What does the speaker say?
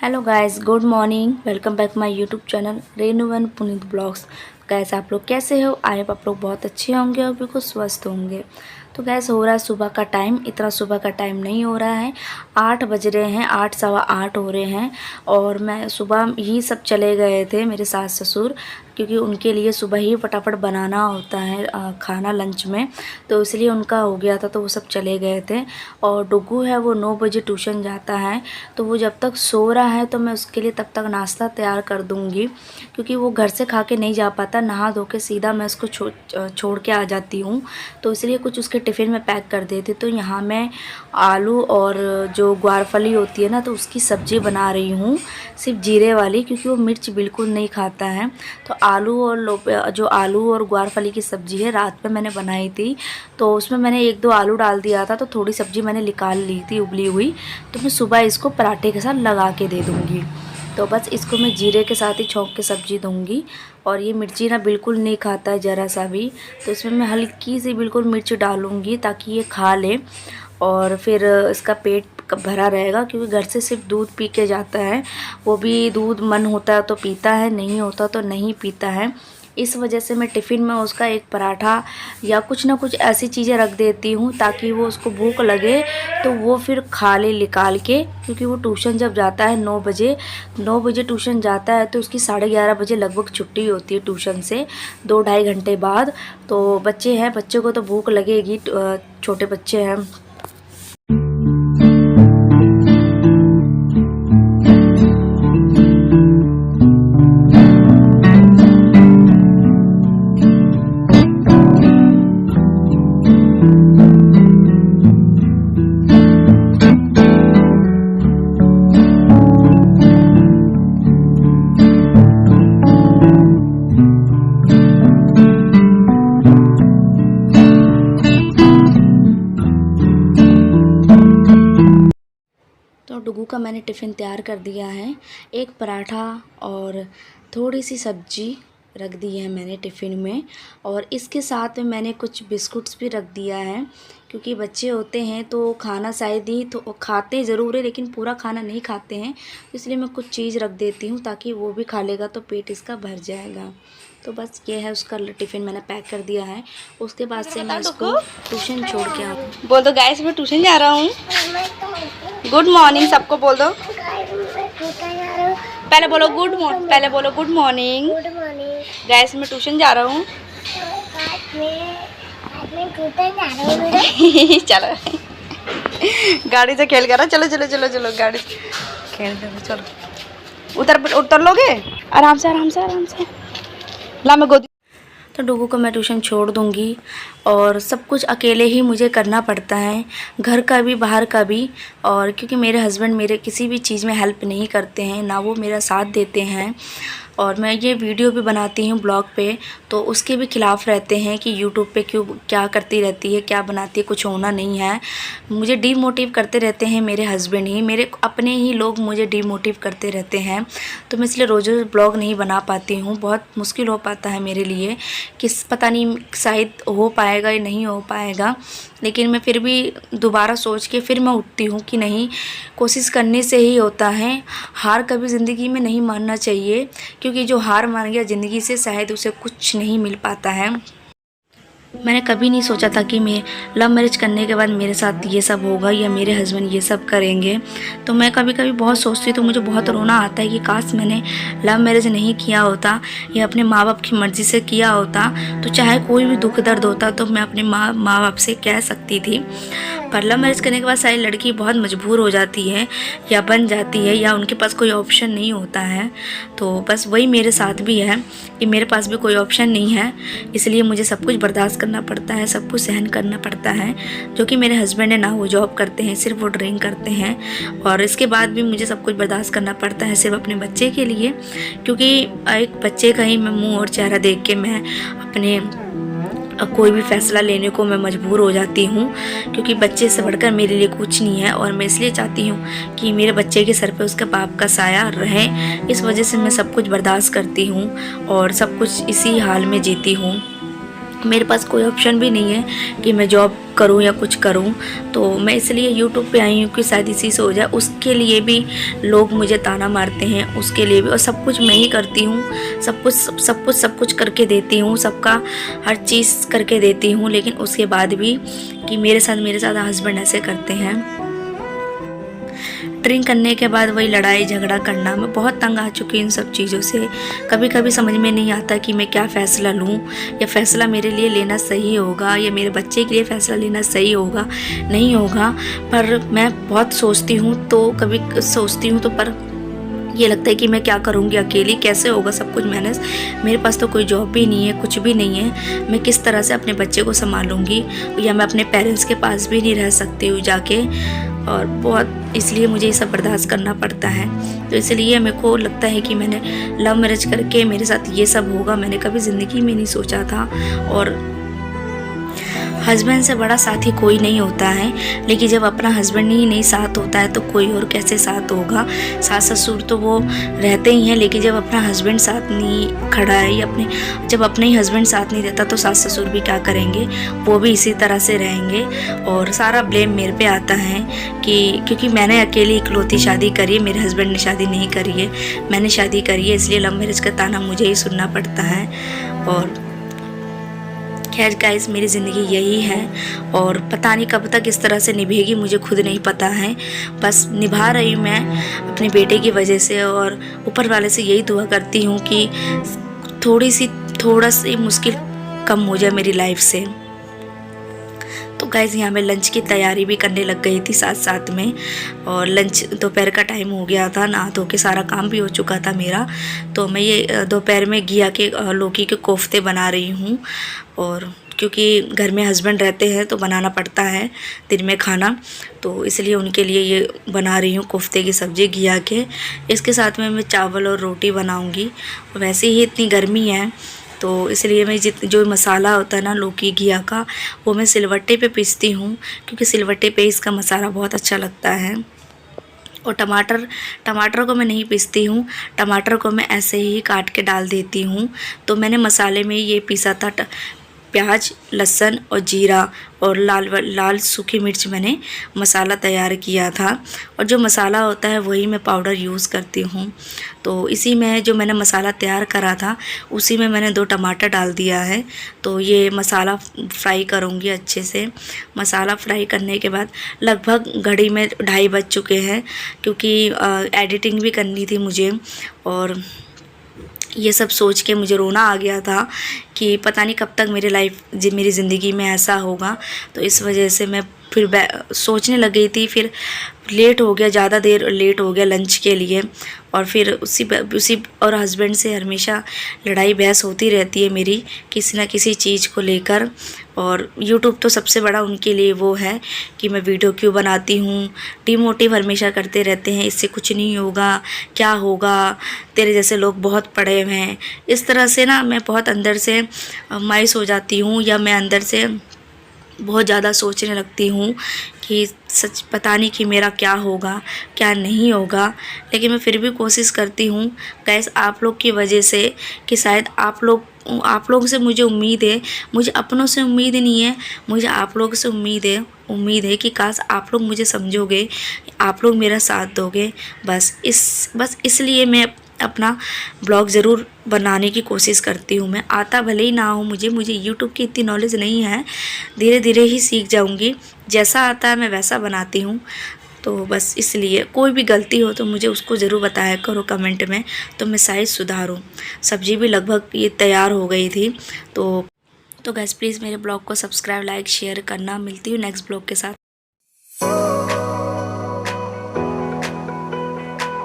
Hello guys, good morning. Welcome back my YouTube channel Renu one Puneet blogs. Guys, आप लोग कैसे हो? आई होप आप लोग बहुत अच्छे होंगे और बिल्कुल स्वस्थ होंगे। तो गैस, हो रहा है सुबह का टाइम। इतना सुबह का टाइम नहीं हो रहा है, 8 बज रहे हैं, 8 सवा 8 हो रहे हैं। और मैं सुबह ही सब चले गए थे मेरे सास ससुर, क्योंकि उनके लिए सुबह ही फटाफट बनाना होता है खाना लंच में, तो इसलिए उनका हो गया था, तो वो सब चले गए थे। और डुगू है, वो 9 बजे ट्यूशन जाता है, तो वो जब तक सो रहा है तो मैं उसके लिए तब तक नाश्ता तैयार कर दूँगी, क्योंकि वो घर से खा के नहीं जा पाता। नहा धो के सीधा मैं उसको छोड़ के आ जाती हूँ, तो इसलिए कुछ उसके टिफ़िन में पैक कर देती। तो यहाँ मैं आलू और जो ग्वारफली होती है ना, तो उसकी सब्ज़ी बना रही हूँ, सिर्फ जीरे वाली, क्योंकि वो मिर्च बिल्कुल नहीं खाता है। तो आलू और जो आलू और ग्वारफली की सब्ज़ी है, रात में मैंने बनाई थी, तो उसमें मैंने 1-2 आलू डाल दिया था, तो थोड़ी सब्ज़ी मैंने निकाल ली थी उबली हुई। तो मैं सुबह इसको पराठे के साथ लगा के दे दूँगी। तो बस इसको मैं जीरे के साथ ही छौंक के सब्ज़ी दूँगी। और ये मिर्ची ना बिल्कुल नहीं खाता है ज़रा सा भी, तो इसमें मैं हल्की सी बिल्कुल मिर्च डालूँगी ताकि ये खा ले, और फिर इसका पेट भरा रहेगा, क्योंकि घर से सिर्फ दूध पी के जाता है। वो भी दूध मन होता है तो पीता है, नहीं होता तो नहीं पीता है। इस वजह से मैं टिफ़िन में उसका एक पराठा या कुछ ना कुछ ऐसी चीज़ें रख देती हूँ ताकि वो उसको भूख लगे तो वो फिर खा ले निकाल के, क्योंकि वो ट्यूशन जब जाता है 9 बजे ट्यूशन जाता है, तो उसकी 11:30 बजे लगभग छुट्टी होती है ट्यूशन से, 2-2.5 घंटे बाद। तो बच्चे हैं, बच्चे को तो भूख लगेगी, छोटे बच्चे हैं। तो डुगू का मैंने टिफ़िन तैयार कर दिया है। एक पराठा और थोड़ी सी सब्जी रख दी है मैंने टिफ़िन में, और इसके साथ में मैंने कुछ बिस्कुट्स भी रख दिया है, क्योंकि बच्चे होते हैं तो खाना शायद ही तो खाते ज़रूर है, लेकिन पूरा खाना नहीं खाते हैं, इसलिए मैं कुछ चीज़ रख देती हूँ ताकि वो भी खा लेगा तो पेट इसका भर जाएगा। तो बस ये है, उसका टिफ़िन मैंने पैक कर दिया है। उसके बाद से मैं इसको ट्यूशन छोड़ के आऊँ। बोल दो गाइस, मैं ट्यूशन जा रहा हूँ। गुड मॉर्निंग सबको बोल दो। पहले बोलो गुड मॉर्निंग, पहले बोलो गुड मॉर्निंग। गाइस, मैं ट्यूशन जा रहा हूँ। चलो गाड़ी से खेल कर, चलो चलो चलो चलो गाड़ी से खेल कर, चलो उतर लोगे, आराम से आराम से आराम से। ला मैं गोदी। तो डुगू को मैं ट्यूशन छोड़ दूँगी, और सब कुछ अकेले ही मुझे करना पड़ता है, घर का भी बाहर का भी। और क्योंकि मेरे हस्बैंड मेरे किसी भी चीज़ में हेल्प नहीं करते हैं, ना वो मेरा साथ देते हैं। और मैं ये वीडियो भी बनाती हूँ ब्लॉग पे, तो उसके भी खिलाफ़ रहते हैं कि यूट्यूब पे क्यों क्या करती रहती है, क्या बनाती है, कुछ होना नहीं है। मुझे डीमोटिव करते रहते हैं मेरे हस्बैंड ही, मेरे अपने ही लोग मुझे डीमोटिव करते रहते हैं। तो मैं इसलिए रोज़ रोज़ ब्लॉग नहीं बना पाती हूँ, बहुत मुश्किल हो पाता है मेरे लिए, पता नहीं शायद हो पाएगा या नहीं हो पाएगा। लेकिन मैं फिर भी दोबारा सोच के फिर मैं उठती हूँ कि नहीं, कोशिश करने से ही होता है। हार कभी ज़िंदगी में नहीं मानना चाहिए, क्योंकि जो हार मान गया ज़िंदगी से, शायद उसे कुछ नहीं मिल पाता है। मैंने कभी नहीं सोचा था कि मैं लव मैरिज करने के बाद मेरे साथ ये सब होगा या मेरे हस्बैंड ये सब करेंगे। तो मैं कभी कभी बहुत सोचती हूँ, तो मुझे बहुत रोना आता है कि काश मैंने लव मैरिज नहीं किया होता या अपने माँ बाप की मर्ज़ी से किया होता, तो चाहे कोई भी दुख दर्द होता तो मैं अपने माँ बाप से कह सकती थी। पर लव मैरिज करने के बाद सारी लड़की बहुत मजबूर हो जाती है या बन जाती है, या उनके पास कोई ऑप्शन नहीं होता है। तो बस वही मेरे साथ भी है कि मेरे पास भी कोई ऑप्शन नहीं है, इसलिए मुझे सब कुछ बर्दाश्त करना पड़ता है, सब कुछ सहन करना पड़ता है। जो कि मेरे हस्बैंड है ना, वो जॉब करते हैं, सिर्फ वो ड्रिंक करते हैं, और इसके बाद भी मुझे सब कुछ बर्दाश्त करना पड़ता है सिर्फ अपने बच्चे के लिए, क्योंकि एक बच्चे का ही मैं मुंह और चेहरा देख के मैं अपने कोई भी फ़ैसला लेने को मैं मजबूर हो जाती हूँ, क्योंकि बच्चे से बढ़कर मेरे लिए कुछ नहीं है। और मैं इसलिए चाहती हूँ कि मेरे बच्चे के सर पे उसके बाप का साया रहे, इस वजह से मैं सब कुछ बर्दाश्त करती हूँ और सब कुछ इसी हाल में जीती हूँ। मेरे पास कोई ऑप्शन भी नहीं है कि मैं जॉब करूं या कुछ करूं, तो मैं इसलिए यूट्यूब पे आई हूँ कि शायद इसी से हो जाए। उसके लिए भी लोग मुझे ताना मारते हैं, उसके लिए भी, और सब कुछ मैं ही करती हूँ, सब कुछ करके देती हूँ, सबका हर चीज़ करके देती हूँ, लेकिन उसके बाद भी कि मेरे साथ हस्बैंड ऐसे करते हैं। ड्रिंक करने के बाद वही लड़ाई झगड़ा करना, मैं बहुत तंग आ चुकी हूँ इन सब चीज़ों से। कभी कभी समझ में नहीं आता कि मैं क्या फ़ैसला लूँ, या फ़ैसला मेरे लिए लेना सही होगा या मेरे बच्चे के लिए फ़ैसला लेना सही होगा नहीं होगा। पर मैं बहुत सोचती हूँ, तो कभी सोचती हूँ तो पर ये लगता है कि मैं क्या करूँगी, अकेली कैसे होगा सब कुछ मैनेज। मेरे पास तो कोई जॉब भी नहीं है, कुछ भी नहीं है, मैं किस तरह से अपने बच्चे को संभालूँगी, या मैं अपने पेरेंट्स के पास भी नहीं रह सकती हूँ जाके, और बहुत इसलिए मुझे ये सब बर्दाश्त करना पड़ता है। तो इसलिए मेरे को लगता है कि मैंने लव मैरिज करके मेरे साथ ये सब होगा, मैंने कभी ज़िंदगी में नहीं सोचा था। और हस्बैंड से बड़ा साथी कोई नहीं होता है, लेकिन जब अपना हस्बैंड ही नहीं साथ होता है तो कोई और कैसे साथ होगा। सास ससुर तो वो रहते ही हैं, लेकिन जब अपना हस्बैंड साथ नहीं खड़ा है, या जब अपने ही हस्बैंड साथ नहीं देता तो सास ससुर भी क्या करेंगे, वो भी इसी तरह से रहेंगे। और सारा ब्लेम मेरे पे आता है क्योंकि मैंने अकेली इकलौती शादी करी है, मेरे हस्बैंड ने शादी नहीं करी है, मैंने शादी करी है, इसलिए लव मैरिज का ताना मुझे ही सुनना पड़ता है। और खैर गाइस, मेरी ज़िंदगी यही है, और पता नहीं कब तक इस तरह से निभेगी मुझे खुद नहीं पता है। बस निभा रही हूँ मैं अपने बेटे की वजह से, और ऊपर वाले से यही दुआ करती हूँ कि थोड़ा सी मुश्किल कम हो जाए मेरी लाइफ से। तो गाइस, यहाँ मैं लंच की तैयारी भी करने लग गई थी साथ में, और लंच दोपहर का टाइम हो गया था, नहा धो के सारा काम भी हो चुका था मेरा। तो मैं ये दोपहर में घिया के लौकी के कोफ्ते बना रही हूँ, और क्योंकि घर में हस्बैंड रहते हैं तो बनाना पड़ता है दिन में खाना, तो इसलिए उनके लिए ये बना रही हूँ कोफ्ते की सब्ज़ी घिया के। इसके साथ में मैं चावल और रोटी बनाऊँगी। वैसे ही इतनी गर्मी है तो इसलिए मैं जो मसाला होता है ना लौकी घिया का, वो मैं सिलवट्टे पे पीसती हूँ, क्योंकि सिलवट्टे पे इसका मसाला बहुत अच्छा लगता है। और टमाटर को मैं नहीं पीसती हूँ, टमाटर को मैं ऐसे ही काट के डाल देती हूँ। तो मैंने मसाले में ये पीसा था प्याज, लहसुन और जीरा और लाल सूखी मिर्च मैंने मसाला तैयार किया था, और जो मसाला होता है वही मैं पाउडर यूज़ करती हूँ। तो इसी में जो मैंने मसाला तैयार करा था उसी में मैंने 2 टमाटर डाल दिया है। तो ये मसाला फ्राई करूँगी अच्छे से। मसाला फ्राई करने के बाद लगभग घड़ी में 2:30 बज चुके हैं, क्योंकि एडिटिंग भी करनी थी मुझे, और ये सब सोच के मुझे रोना आ गया था कि पता नहीं कब तक मेरी ज़िंदगी में ऐसा होगा। तो इस वजह से मैं फिर सोचने लग गई थी, फिर लेट हो गया, ज़्यादा देर लेट हो गया लंच के लिए। और फिर उसी और हस्बैंड से हमेशा लड़ाई बहस होती रहती है मेरी किसी ना किसी चीज़ को लेकर। और यूट्यूब तो सबसे बड़ा उनके लिए वो है कि मैं वीडियो क्यों बनाती हूँ, डिमोटिव हमेशा करते रहते हैं, इससे कुछ नहीं होगा, क्या होगा, तेरे जैसे लोग बहुत पढ़े हुए हैं। इस तरह से ना मैं बहुत अंदर से मायूस हो जाती हूँ, या मैं अंदर से बहुत ज़्यादा सोचने लगती हूँ कि सच पता नहीं कि मेरा क्या होगा क्या नहीं होगा। लेकिन मैं फिर भी कोशिश करती हूँ गाइस, आप लोग की वजह से, कि शायद आप लोगों से मुझे उम्मीद है, मुझे अपनों से उम्मीद नहीं है, मुझे आप लोगों से उम्मीद है कि काश आप लोग मुझे समझोगे, आप लोग मेरा साथ दोगे। बस इसलिए मैं अपना ब्लॉग ज़रूर बनाने की कोशिश करती हूँ। मैं आता भले ही ना हो मुझे यूट्यूब की इतनी नॉलेज नहीं है, धीरे धीरे ही सीख जाऊँगी, जैसा आता है मैं वैसा बनाती हूँ। तो बस इसलिए कोई भी गलती हो तो मुझे उसको ज़रूर बताया करो कमेंट में, तो मैं शायद सुधारूँ। सब्ज़ी भी लगभग ये तैयार हो गई थी। तो गाइस, प्लीज़ मेरे ब्लॉग को सब्सक्राइब, लाइक, शेयर करना। मिलती हूँ नेक्स्ट ब्लॉग के साथ।